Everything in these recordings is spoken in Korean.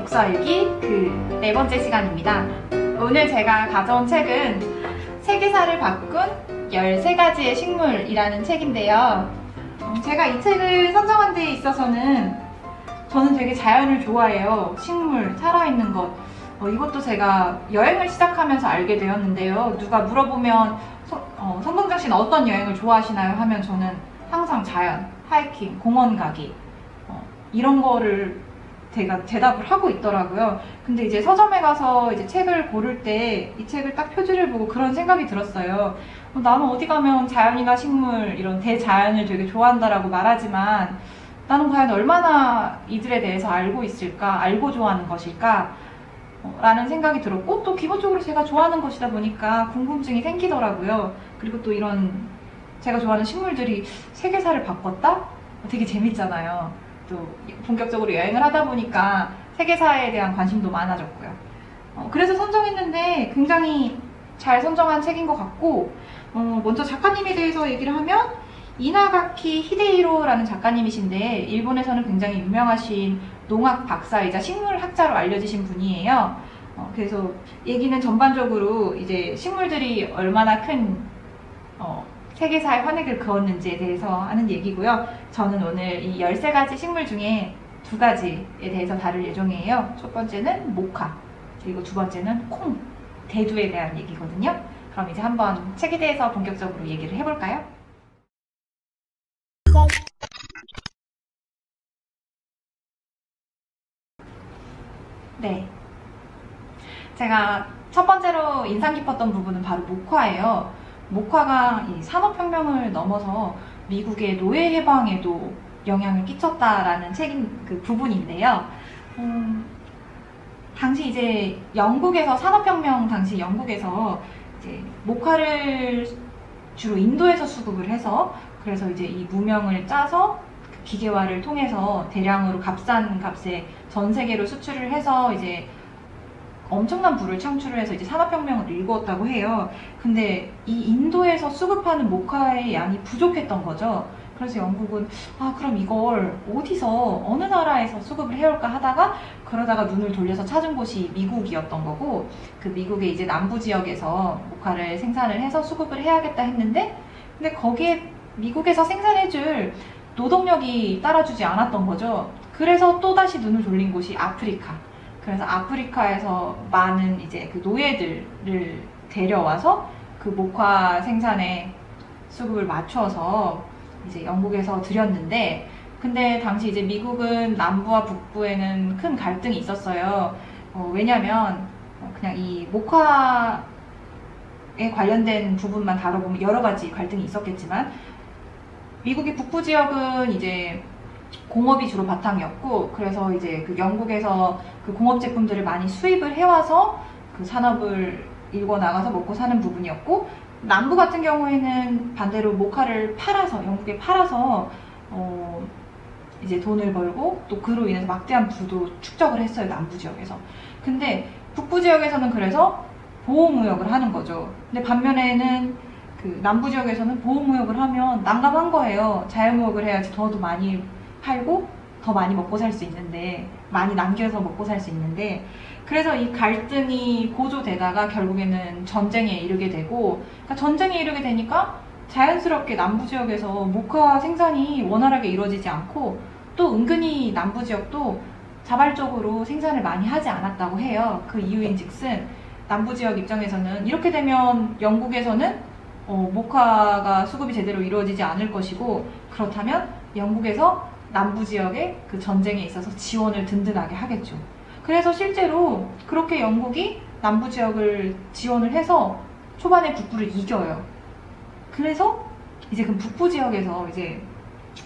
독서일기 그 4번째 시간입니다. 오늘 제가 가져온 책은 세계사를 바꾼 13가지의 식물이라는 책인데요. 제가 이 책을 선정한 데 있어서는 저는 되게 자연을 좋아해요. 식물, 살아있는 것. 이것도 제가 여행을 시작하면서 알게 되었는데요. 누가 물어보면 선동정 씨는 어떤 여행을 좋아하시나요? 하면 저는 항상 자연, 하이킹, 공원 가기 이런 거를 제가 대답을 하고 있더라고요. 근데 이제 서점에 가서 이제 책을 고를 때 이 책을 딱 표지를 보고 그런 생각이 들었어요. 나는 어디 가면 자연이나 식물 이런 대자연을 되게 좋아한다라고 말하지만 나는 과연 얼마나 이들에 대해서 알고 있을까, 알고 좋아하는 것일까 라는 생각이 들었고, 또 기본적으로 제가 좋아하는 것이다 보니까 궁금증이 생기더라고요. 그리고 또 이런 제가 좋아하는 식물들이 세계사를 바꿨다? 되게 재밌잖아요. 또 본격적으로 여행을 하다 보니까 세계사에 대한 관심도 많아졌고요. 그래서 선정했는데 굉장히 잘 선정한 책인 것 같고, 먼저 작가님에 대해서 얘기를 하면 이나가키 히데히로라는 작가님이신데 일본에서는 굉장히 유명하신 농학 박사이자 식물학자로 알려지신 분이에요. 그래서 얘기는 전반적으로 이제 식물들이 얼마나 큰 세계사의 환획을 그었는지에 대해서 하는 얘기고요. 저는 오늘 이 13가지 식물 중에 2가지에 대해서 다룰 예정이에요. 첫 번째는 모카, 그리고 두 번째는 콩, 대두에 대한 얘기거든요. 그럼 이제 한번 책에 대해서 본격적으로 얘기를 해볼까요? 네, 제가 첫 번째로 인상 깊었던 부분은 바로 모카예요. 모카가 이 산업혁명을 넘어서 미국의 노예 해방에도 영향을 끼쳤다라는 책인 그 부분인데요. 당시 이제 영국에서 산업혁명 당시 영국에서 이제 모카를 주로 인도에서 수급을 해서, 그래서 이제 이 무명을 짜서 기계화를 통해서 대량으로 값싼 값에 전 세계로 수출을 해서 이제 엄청난 부를 창출을 해서 이제 산업혁명을 일구었다고 해요. 근데 이 인도에서 수급하는 모카의 양이 부족했던 거죠. 그래서 영국은 그럼 이걸 어디서 어느 나라에서 수급을 해올까 하다가, 그러다가 눈을 돌려서 찾은 곳이 미국이었던 거고, 그 미국의 이제 남부 지역에서 모카를 생산을 해서 수급을 해야겠다 했는데, 근데 거기에 미국에서 생산해줄 노동력이 따라주지 않았던 거죠. 그래서 또다시 눈을 돌린 곳이 아프리카. 그래서 아프리카에서 많은 이제 그 노예들을 데려와서 그 모카 생산에 수급을 맞춰서 이제 영국에서 들였는데, 근데 당시 이제 미국은 남부와 북부에는 큰 갈등이 있었어요. 왜냐면 그냥 이 모카에 관련된 부분만 다뤄보면 여러 가지 갈등이 있었겠지만, 미국의 북부 지역은 이제 공업이 주로 바탕이었고, 그래서 이제 그 영국에서 그 공업 제품들을 많이 수입을 해와서 그 산업을 일궈 나가서 먹고 사는 부분이었고, 남부 같은 경우에는 반대로 모카를 팔아서, 영국에 팔아서 이제 돈을 벌고, 또 그로 인해서 막대한 부도 축적을 했어요, 남부 지역에서. 근데 북부 지역에서는 그래서 보호무역을 하는 거죠. 근데 반면에는 그 남부 지역에서는 보호무역을 하면 난감한 거예요. 자연무역을 해야지 더 많이 팔고 더 많이 먹고 살 수 있는데, 많이 남겨서 먹고 살 수 있는데, 그래서 이 갈등이 고조되다가 결국에는 전쟁에 이르게 되고, 그러니까 전쟁에 이르게 되니까 자연스럽게 남부 지역에서 모카 생산이 원활하게 이루어지지 않고, 또 은근히 남부 지역도 자발적으로 생산을 많이 하지 않았다고 해요. 그 이유인 즉슨 남부 지역 입장에서는 이렇게 되면 영국에서는 모카가 수급이 제대로 이루어지지 않을 것이고, 그렇다면 영국에서 남부 지역의 그 전쟁에 있어서 지원을 든든하게 하겠죠. 그래서 실제로 그렇게 영국이 남부 지역을 지원을 해서 초반에 북부를 이겨요. 그래서 이제 그 북부 지역에서 이제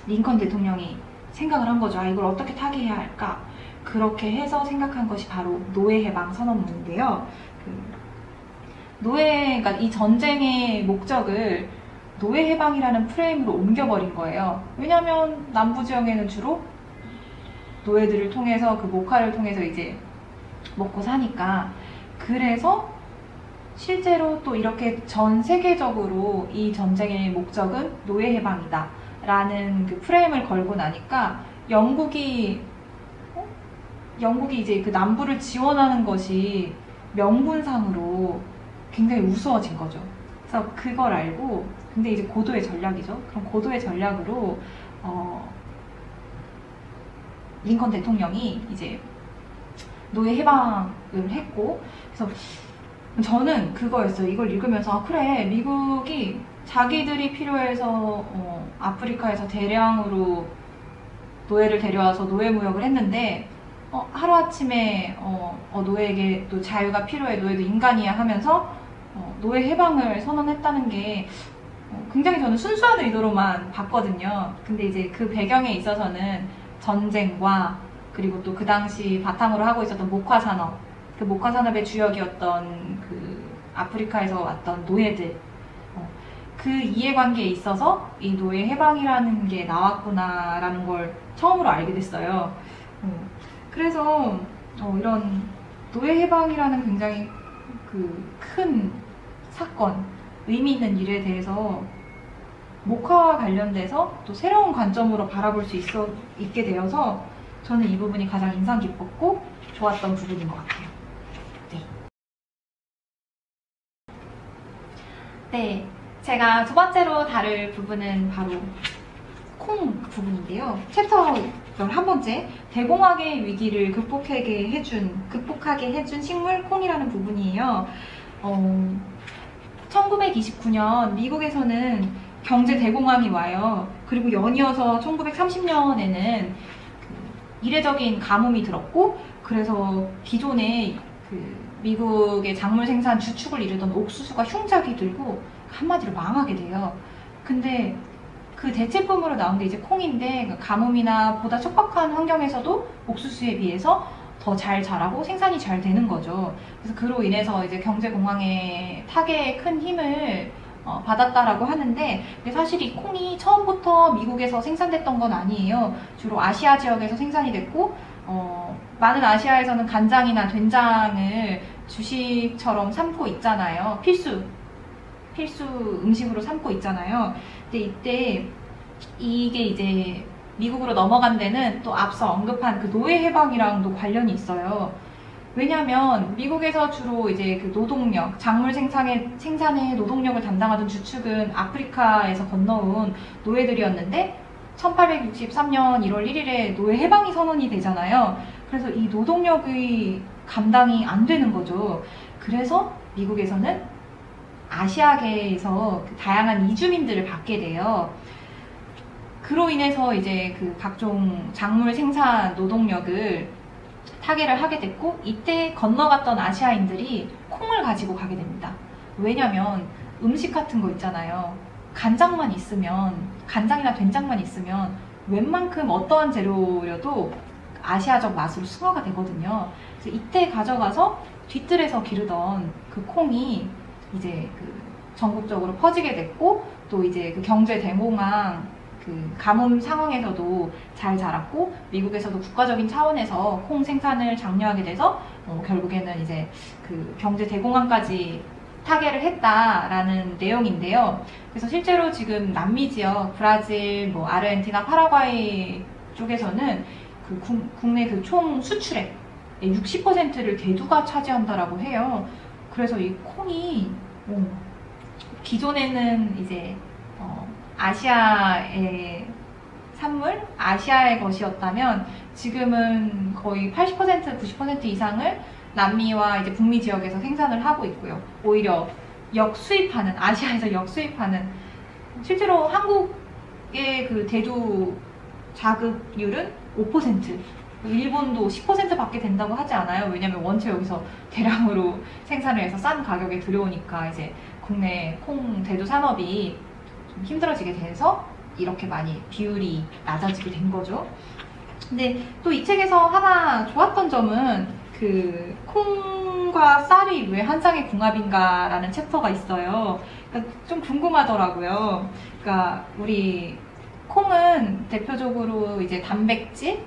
링컨 대통령이 생각을 한 거죠. 이걸 어떻게 타개해야 할까? 그렇게 해서 생각한 것이 바로 노예 해방 선언문인데요. 그러니까 이 전쟁의 목적을 노예 해방이라는 프레임으로 옮겨버린 거예요. 왜냐면 남부 지역에는 주로 노예들을 통해서 그 모카를 통해서 이제 먹고 사니까. 그래서 실제로 또 이렇게 전 세계적으로 이 전쟁의 목적은 노예 해방이다 라는 그 프레임을 걸고 나니까 영국이 영국이 이제 그 남부를 지원하는 것이 명분상으로 굉장히 우스워진 거죠. 그래서 그걸 알고, 근데 이제 고도의 전략이죠. 그럼 고도의 전략으로 링컨 대통령이 이제 노예 해방을 했고, 그래서 저는 그거였어요. 이걸 읽으면서 아, 그래, 미국이 자기들이 필요해서 아프리카에서 대량으로 노예를 데려와서 노예 무역을 했는데 하루아침에 노예에게 또 자유가 필요해, 노예도 인간이야 하면서 노예 해방을 선언했다는 게 굉장히 저는 순수한 의도로만 봤거든요. 근데 이제 그 배경에 있어서는 전쟁과 그리고 또 그 당시 바탕으로 하고 있었던 목화 산업, 그 목화 산업의 주역이었던 그 아프리카에서 왔던 노예들, 그 이해관계에 있어서 이 노예 해방이라는 게 나왔구나라는 걸 처음으로 알게 됐어요. 그래서 이런 노예 해방이라는 굉장히 그 큰 사건, 의미 있는 일에 대해서 목화와 관련돼서 또 새로운 관점으로 바라볼 수 있게 되어서 저는 이 부분이 가장 인상 깊었고 좋았던 부분인 것 같아요. 네, 제가 두 번째로 다룰 부분은 바로 콩 부분인데요. 챕터 11번째, 대공황의 위기를 극복하게 해준 식물 콩이라는 부분이에요. 1929년 미국에서는 경제 대공황이 와요. 그리고 연이어서 1930년에는 이례적인 가뭄이 들었고, 그래서 기존에 미국의 작물 생산 주축을 이루던 옥수수가 흉작이 들고 한마디로 망하게 돼요. 근데 그 대체품으로 나온 게 이제 콩인데, 가뭄이나 보다 척박한 환경에서도 옥수수에 비해서 더 잘 자라고 생산이 잘 되는 거죠. 그래서 그로 인해서 이제 경제 공황의 타개에 큰 힘을 받았다라고 하는데, 근데 사실 이 콩이 처음부터 미국에서 생산됐던 건 아니에요. 주로 아시아 지역에서 생산이 됐고, 많은 아시아에서는 간장이나 된장을 주식처럼 삼고 있잖아요. 필수 음식으로 삼고 있잖아요. 근데 이때 이게 이제 미국으로 넘어간 데는 또 앞서 언급한 그 노예 해방이랑도 관련이 있어요. 왜냐면 미국에서 주로 이제 그 노동력, 작물 생산의 노동력을 담당하던 주축은 아프리카에서 건너온 노예들이었는데 1863년 1월 1일에 노예 해방이 선언이 되잖아요. 그래서 이 노동력의 감당이 안 되는 거죠. 그래서 미국에서는 아시아계에서 그 다양한 이주민들을 받게 돼요. 그로 인해서 이제 그 각종 작물 생산 노동력을 타개를 하게 됐고, 이때 건너갔던 아시아인들이 콩을 가지고 가게 됩니다. 왜냐면 음식 같은 거 있잖아요. 간장이나 된장만 있으면 웬만큼 어떠한 재료여도 아시아적 맛으로 승화가 되거든요. 그래서 이때 가져가서 뒤뜰에서 기르던 그 콩이 이제 그 전국적으로 퍼지게 됐고, 또 이제 그 경제 대공황, 그 가뭄 상황에서도 잘 자랐고, 미국에서도 국가적인 차원에서 콩 생산을 장려하게 돼서 결국에는 이제 그 경제 대공황까지 타개를 했다라는 내용인데요. 그래서 실제로 지금 남미 지역, 브라질, 아르헨티나, 파라과이 쪽에서는 그 국내 그 총 수출액 60%를 대두가 차지한다라고 해요. 그래서 이 콩이 기존에는 이제 아시아의 산물, 아시아의 것이었다면 지금은 거의 80%, 90% 이상을 남미와 이제 북미 지역에서 생산을 하고 있고요. 오히려 아시아에서 역수입하는, 실제로 한국의 그 대두 자급률은 5%, 일본도 10%밖에 된다고 하지 않아요. 왜냐면 원체 여기서 대량으로 생산을 해서 싼 가격에 들여오니까 이제 국내 콩 대두 산업이 좀 힘들어지게 돼서 이렇게 많이 비율이 낮아지게 된 거죠. 근데 또 이 책에서 하나 좋았던 점은 그 콩과 쌀이 왜 한 쌍의 궁합인가 라는 챕터가 있어요. 그러니까 좀 궁금하더라고요. 그러니까 우리 콩은 대표적으로 이제 단백질,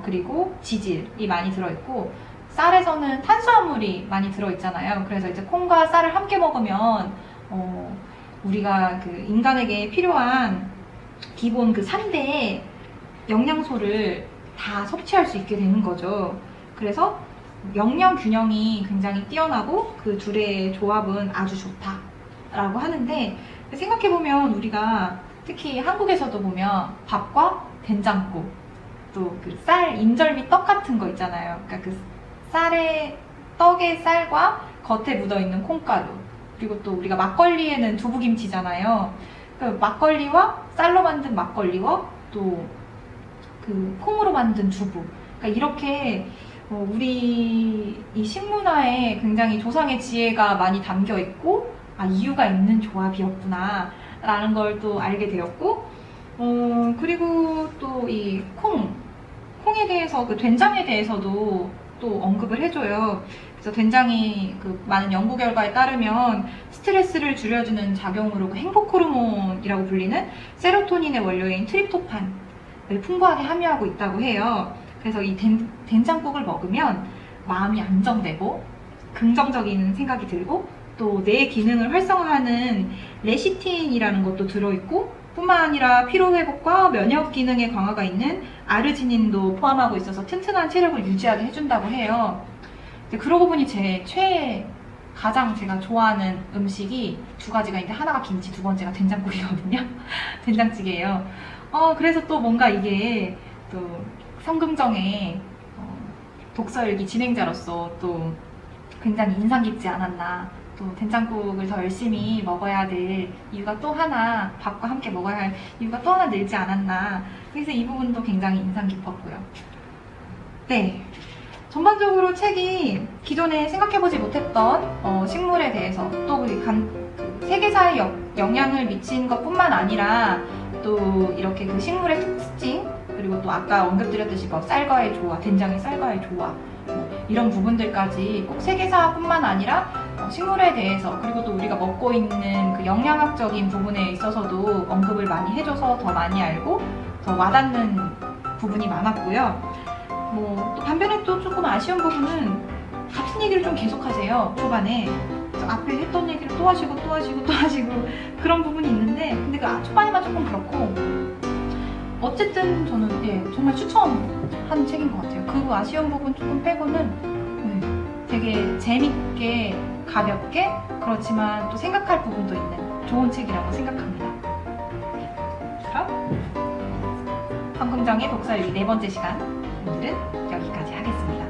그리고 지질이 많이 들어있고, 쌀에서는 탄수화물이 많이 들어있잖아요. 그래서 이제 콩과 쌀을 함께 먹으면 우리가 그 인간에게 필요한 기본 그 3대 영양소를 다 섭취할 수 있게 되는 거죠. 그래서 영양 균형이 굉장히 뛰어나고 그 둘의 조합은 아주 좋다라고 하는데, 생각해보면 우리가 특히 한국에서도 보면 밥과 된장국, 또 그 쌀, 인절미 떡 같은 거 있잖아요. 그러니까 그 떡의 쌀과 겉에 묻어있는 콩가루, 그리고 또 우리가 막걸리에는 두부김치잖아요. 그 막걸리와 쌀로 만든 막걸리와 또 그 콩으로 만든 두부, 그러니까 이렇게 우리 이 식문화에 굉장히 조상의 지혜가 많이 담겨 있고, 이유가 있는 조합이었구나 라는 걸 또 알게 되었고, 그리고 또 이 콩에 대해서, 그 된장에 대해서도 또 언급을 해줘요. 그래서 된장이 그 많은 연구 결과에 따르면 스트레스를 줄여주는 작용으로 그 행복 호르몬이라고 불리는 세로토닌의 원료인 트립토판을 풍부하게 함유하고 있다고 해요. 그래서 이 된장국을 먹으면 마음이 안정되고 긍정적인 생각이 들고, 또 뇌 기능을 활성화하는 레시틴이라는 것도 들어있고, 뿐만 아니라 피로회복과 면역 기능에 강화가 있는 아르지닌도 포함하고 있어서 튼튼한 체력을 유지하게 해준다고 해요. 그러고 보니 가장 제가 좋아하는 음식이 두 가지가 있는데, 하나가 김치, 두 번째가 된장국이거든요. 된장찌개예요. 그래서 또 뭔가 이게 또 성금정의 독서일기 진행자로서 또 굉장히 인상 깊지 않았나. 또 된장국을 더 열심히 먹어야 될 이유가 또 하나, 밥과 함께 먹어야 할 이유가 또 하나 늘지 않았나. 그래서 이 부분도 굉장히 인상 깊었고요. 네, 전반적으로 책이 기존에 생각해보지 못했던 식물에 대해서, 또 세계사에 영향을 미친 것뿐만 아니라 또 이렇게 그 식물의 특징, 그리고 또 아까 언급드렸듯이 쌀과의 조화, 된장의 쌀과의 조화, 이런 부분들까지 꼭 세계사뿐만 아니라 식물에 대해서, 그리고 또 우리가 먹고 있는 그 영양학적인 부분에 있어서도 언급을 많이 해줘서 더 많이 알고 더 와닿는 부분이 많았고요. 또 반면에 또 조금 아쉬운 부분은 같은 얘기를 좀 계속하세요. 초반에 앞에 했던 얘기를 또 하시고 또 하시고 또 하시고 그런 부분이 있는데, 근데 그 초반에만 조금 그렇고, 어쨌든 저는 정말 추천하는 책인 것 같아요. 그 아쉬운 부분 조금 빼고는 되게 재밌게 가볍게, 그렇지만 또 생각할 부분도 있는 좋은 책이라고 생각합니다. 그럼 성금정의 독서일기 4번째 시간, 오늘은 여기까지 하겠습니다.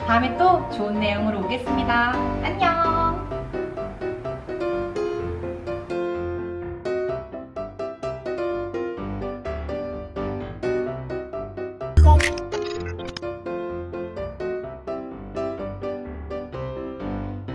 다음에 또 좋은 내용으로 오겠습니다. 안녕.